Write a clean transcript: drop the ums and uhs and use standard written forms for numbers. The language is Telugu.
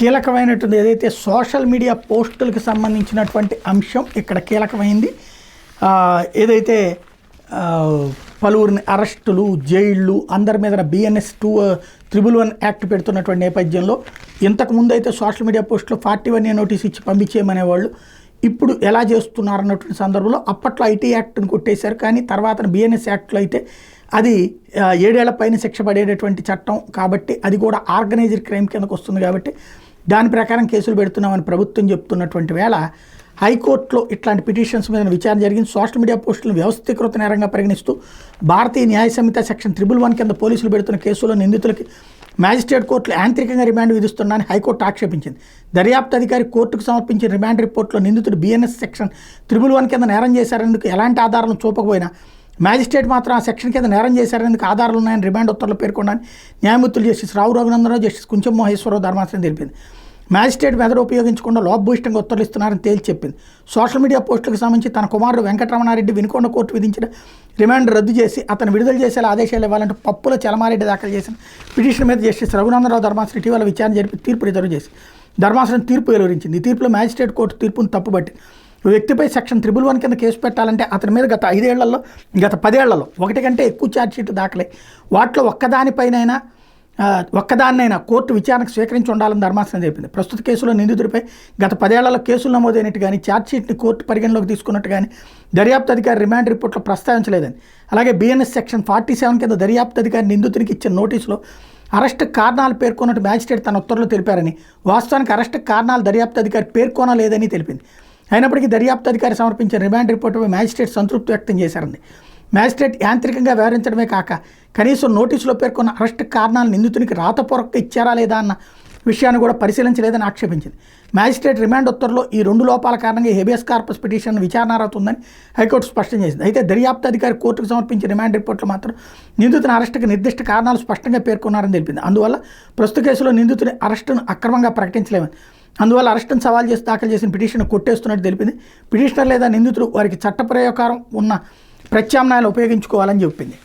కీలకమైనటువంటి ఏదైతే సోషల్ మీడియా పోస్టులకు సంబంధించినటువంటి అంశం ఇక్కడ కీలకమైంది. ఏదైతే పలువురిని అరెస్టులు, జైళ్ళు, అందరి మీద BNS 211 యాక్ట్ పెడుతున్నటువంటి నేపథ్యంలో ఇంతకుముందు అయితే సోషల్ మీడియా పోస్టులు 41A నోటీస్ ఇచ్చి పంపించేయమనేవాళ్ళు. ఇప్పుడు ఎలా చేస్తున్నారన్నటువంటి సందర్భంలో అప్పట్లో IT యాక్ట్ని కొట్టేశారు. కానీ తర్వాత BNS యాక్ట్లో అయితే అది 7 ఏళ్ల పైన శిక్ష పడేటటువంటి చట్టం కాబట్టి అది కూడా ఆర్గనైజ్డ్ క్రైమ్ కిందకు వస్తుంది కాబట్టి దాని ప్రకారం కేసులు పెడుతున్నామని ప్రభుత్వం చెప్తున్నటువంటి వేళ హైకోర్టులో ఇట్లాంటి పిటిషన్స్ మీద విచారణ జరిగింది. సోషల్ మీడియా పోస్టులను వ్యవస్థీకృత నేరంగా పరిగణిస్తూ భారతీయ న్యాయ సంహిత సెక్షన్ 311 కింద పోలీసులు పెడుతున్న కేసులో నిందితులకి మ్యాజిస్ట్రేట్ కోర్టులు యాంత్రికంగా రిమాండ్ విధిస్తున్నారని హైకోర్టు ఆక్షేపించింది. దర్యాప్తు అధికారి కోర్టుకు సమర్పించిన రిమాండ్ రిపోర్టులో నిందితుడు BNS సెక్షన్ 311 కింద నేరం చేశారెందుకు ఎలాంటి ఆధారాలను చూపకపోయినా మ్యాజిస్ట్రేట్ మాత్రం ఆ సెక్షన్ కింద నేరం చేశారెందుకు ఆధారాలు ఉన్నాయని రిమాండ్ ఉత్తర్వులు పేర్కొన్నారని న్యాయమూర్తులు జస్టిస్ రావు రఘునందనరావు, జస్టిస్ కుంచెం మహేశ్వరరావు ధర్మాసనం తెలిపింది. మ్యాజిస్ట్రేట్ మెదడు ఉపయోగించకుండా లోపభూయిష్టంగా ఉత్తర్వులు ఇస్తున్నారని తేల్చి చెప్పింది. సోషల్ మీడియా పోస్టులకు సంబంధించి తన కుమారుడు వెంకటరమణారెడ్డి వినుకొండ కోర్టు విధించిన రిమాండ్ రద్దు చేసి అతను విడుదల చేసేలా ఆదేశాలు ఇవ్వాలంటూ పప్పుల చలమారెడ్డి దాఖలు చేసిన పిటిషన్ మీద జస్టిస్ రఘునందనరావు ధర్మాసనం ఇటీవల విచారణ జరిపి తీర్పు రిజర్వ్ చేసి ధర్మాసనం తీర్పు వెలువరించింది. ఈ తీర్పులో మ్యాజిస్ట్రేట్ కోర్టు తీర్పును తప్పుబట్టి వ్యక్తిపై సెక్షన్ 311 కింద కేసు పెట్టాలంటే అతని మీద గత 10 ఏళ్లలో ఒకటి కంటే ఎక్కువ ఛార్జ్షీట్ దాఖలై వాటిలో ఒక్కదాన్నైనా కోర్టు విచారణకు స్వీకరించి ఉండాలని ధర్మాసనం చెప్పింది. ప్రస్తుత కేసులో నిందితుడిపై గత 10 ఏళ్లలో కేసులు నమోదైనట్టు కానీ ఛార్జ్షీట్ని కోర్టు పరిగణలోకి తీసుకున్నట్టు కానీ దర్యాప్తు అధికారి రిమాండ్ రిపోర్ట్లో ప్రస్తావించలేదని, అలాగే BNS సెక్షన్ 47 కింద దర్యాప్తు అధికారి నిందితునికి ఇచ్చిన నోటీసులో అరెస్టు కారణాలు పేర్కొన్నట్టు మ్యాజిస్ట్రేట్ తన ఉత్తర్వులు తెలిపారని, వాస్తవానికి అరెస్టు కారణాలు దర్యాప్తు అధికారి పేర్కొనలేదని తెలిపింది. అయినప్పటికీ దర్యాప్తు అధికారి సమర్పించిన రిమాండ్ రిపోర్టుపై మ్యాజిస్ట్రేట్ సంతృప్తి వ్యక్తం చేశారంది. మ్యాజిస్ట్రేట్ యాంత్రికంగా వ్యవహరించడమే కాక కనీసం నోటీసులో పేర్కొన్న అరెస్టు కారణాలు నిందితునికి రాతపూర్వకంగా ఇచ్చారా లేదా అన్న విషయాన్ని కూడా పరిశీలించలేదని ఆక్షేపించింది. మ్యాజిస్ట్రేట్ రిమాండ్ ఉత్తర్వులో ఈ 2 లోపాల కారణంగా హెబియస్ కార్పస్ పిటిషన్ విచారణారవుతుందని హైకోర్టు స్పష్టం చేసింది. అయితే దర్యాప్తు అధికారి కోర్టుకు సమర్పించిన రిమాండ్ రిపోర్టులో మాత్రం నిందితుని అరెస్టుకు నిర్దిష్ట కారణాలు స్పష్టంగా పేర్కొన్నారని తెలిపింది. అందువల్ల ప్రస్తుత కేసులో నిందితుని అరెస్టును అక్రమంగా ప్రకటించలేమని, అందువల్ల అరెస్టును సవాల్ చేసి దాఖలు చేసిన పిటిషన్ కొట్టేస్తున్నట్టు తెలిపింది. పిటిషనర్ లేదా నిందితుడు వారికి చట్ట ప్రకారం ఉన్న ప్రత్యామ్నాయాలు ఉపయోగించుకోవాలని చెప్పింది.